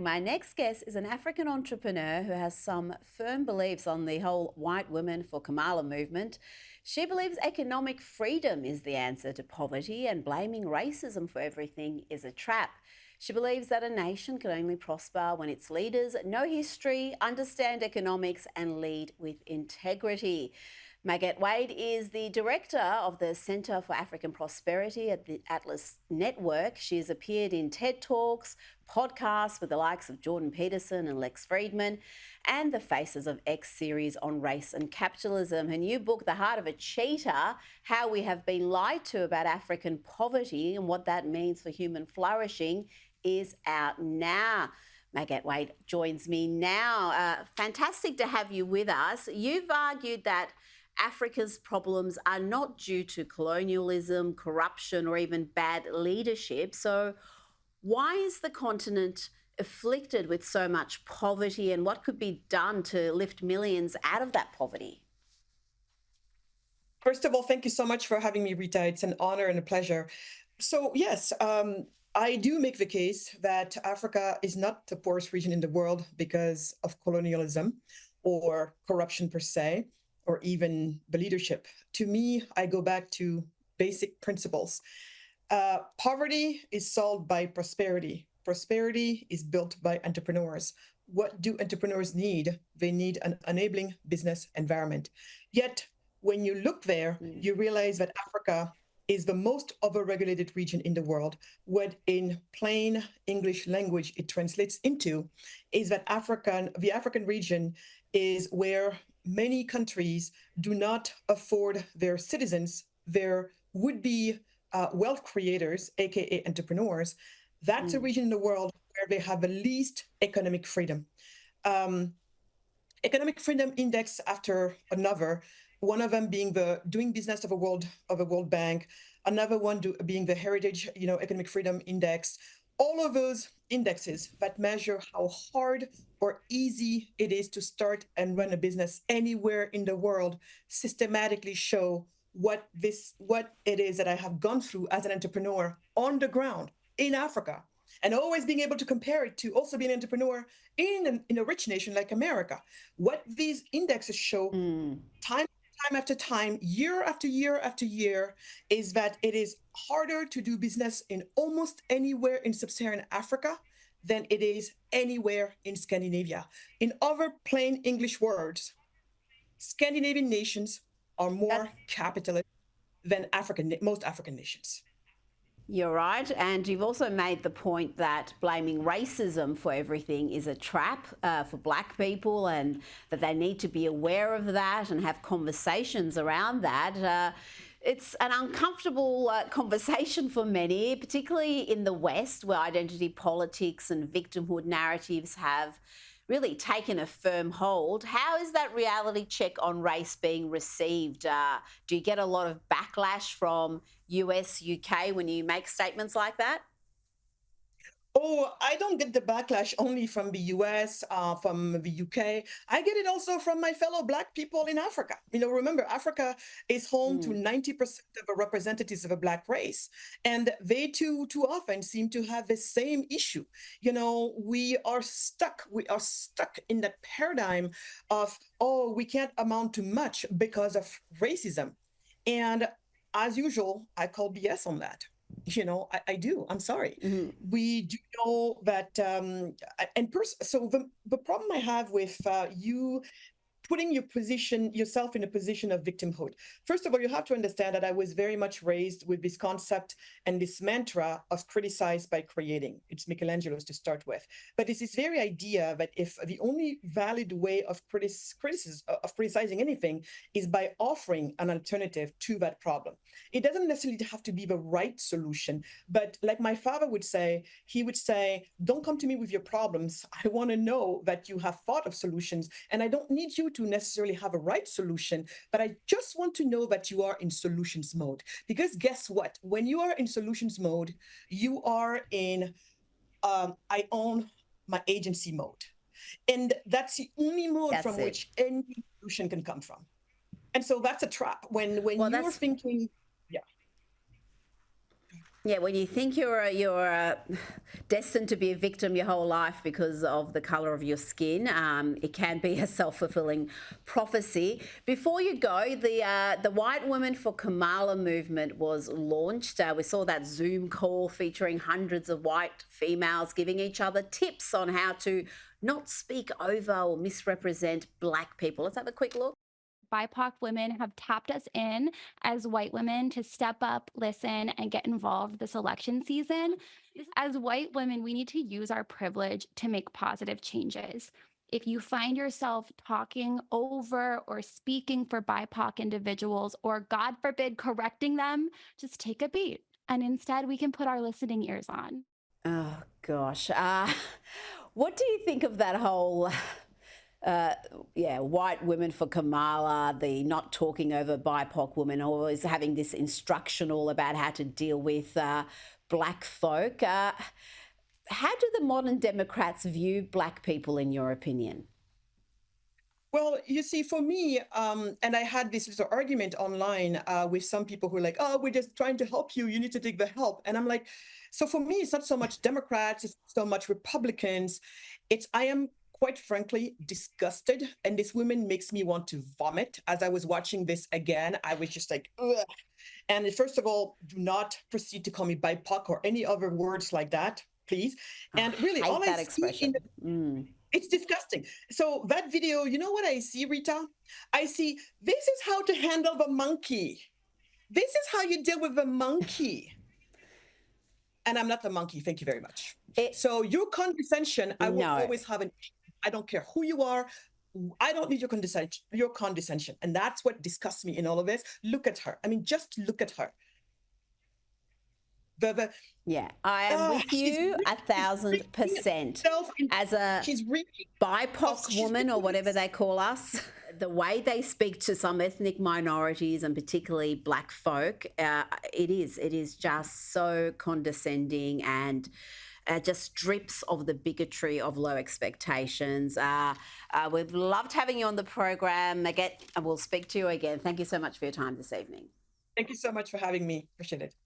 My next guest is an African entrepreneur who has some firm beliefs on the whole white women for Kamala movement. She believes economic freedom is the answer to poverty and blaming racism for everything is a trap. She believes that a nation can only prosper when its leaders know history, understand economics, and lead with integrity. Magatte Wade is the director of the Centre for African Prosperity at the Atlas Network. She has appeared in TED Talks, podcasts with the likes of Jordan Peterson and Lex Friedman, and the Faces of X series on race and capitalism. Her new book, The Heart of a Cheetah: How We Have Been Lied to About African Poverty and What That Means for Human Flourishing, is out now. Magatte Wade joins me now. Fantastic to have you with us. You've argued that Africa's problems are not due to colonialism, corruption, or even bad leadership. So, why is the continent afflicted with so much poverty, and what could be done to lift millions out of that poverty? First of all, thank you so much for having me, Rita. It's an honor and a pleasure. So, yes, I do make the case that Africa is not the poorest region in the world because of colonialism or corruption per se, or even the leadership. To me, I go back to basic principles. Poverty is solved by prosperity. Prosperity is built by entrepreneurs. What do entrepreneurs need? They need an enabling business environment. Yet, when you look there, you realize that Africa is the most overregulated region in the world. What in plain English language it translates into is that the African region is where many countries do not afford their citizens, their would-be wealth creators, aka entrepreneurs. That's a region in the world where they have the least economic freedom. Economic freedom index after another, one of them being the doing business of a World Bank, another one being the Heritage, Economic Freedom Index. All of those indexes that measure how hard or easy it is to start and run a business anywhere in the world systematically show what it is that I have gone through as an entrepreneur on the ground in Africa, and always being able to compare it to also being an entrepreneur in a rich nation like America. What these indexes show time after time, year after year after year, is that it is harder to do business in almost anywhere in sub-Saharan Africa than it is anywhere in Scandinavia. In other plain English words, Scandinavian nations are more capitalist than most African nations. You're right. And you've also made the point that blaming racism for everything is a trap for Black people, and that they need to be aware of that and have conversations around that. It's an uncomfortable conversation for many, particularly in the West, where identity politics and victimhood narratives have really taken a firm hold. How is that reality check on race being received? Do you get a lot of backlash from US, UK when you make statements like that? Oh, I don't get the backlash only from the US, from the UK. I get it also from my fellow Black people in Africa. Remember, Africa is home to 90% of the representatives of a Black race. And they too often seem to have the same issue. We are stuck. We are stuck in that paradigm of, oh, we can't amount to much because of racism. And as usual, I call BS on that. I do. I'm sorry. We do know that, so the problem I have with you putting yourself in a position of victimhood. First of all, you have to understand that I was very much raised with this concept and this mantra of criticize by creating. It's Michelangelo's to start with. But it's this very idea that if the only valid way of criticizing anything is by offering an alternative to that problem. It doesn't necessarily have to be the right solution, but like my father would say, he would say, don't come to me with your problems. I want to know that you have thought of solutions, and I don't need you to necessarily have a right solution, but I just want to know that you are in solutions mode. Because guess what? When you are in solutions mode, you are in I own my agency mode. And that's the only mode That's from it. which any solution can come from. And so that's a trap. When Well, you're that's thinking, yeah. Yeah, when you think you're destined to be a victim your whole life because of the color of your skin, it can be a self-fulfilling prophecy. Before you go, the White Women for Kamala movement was launched. We saw that Zoom call featuring hundreds of white females giving each other tips on how to not speak over or misrepresent Black people. Let's have a quick look. BIPOC women have tapped us in as white women to step up, listen, and get involved this election season. As white women, we need to use our privilege to make positive changes. If you find yourself talking over or speaking for BIPOC individuals, or God forbid, correcting them, just take a beat. And instead, we can put our listening ears on. Oh, gosh. What do you think of that whole white women for Kamala, the not talking over BIPOC women, always having this instructional about how to deal with Black folk? How do the modern Democrats view Black people, in your opinion? Well, you see, for me, and I had this little argument online with some people who are like, oh, we're just trying to help you. You need to take the help. And I'm like, so for me, it's not so much Democrats, it's so much Republicans. I am quite frankly disgusted. And this woman makes me want to vomit. As I was watching this again, I was just like, ugh. And first of all, do not proceed to call me BIPOC or any other words like that, please. And really, I hate all that I expression. see it's disgusting. So that video, you know what I see, Rita? I see, this is how to handle the monkey. This is how you deal with the monkey. And I'm not the monkey, thank you very much. So your condescension, I will always have I don't care who you are, I don't need your condescension. And that's what disgusts me in all of this. Look at her. I mean, just look at her. Yeah, I am with you 1,000%. As a BIPOC woman, or whatever they call us, the way they speak to some ethnic minorities and particularly Black folk, it is just so condescending and just drips of the bigotry of low expectations. We've loved having you on the program, Magatte, and we'll speak to you again. Thank you so much for your time this evening. Thank you so much for having me. Appreciate it.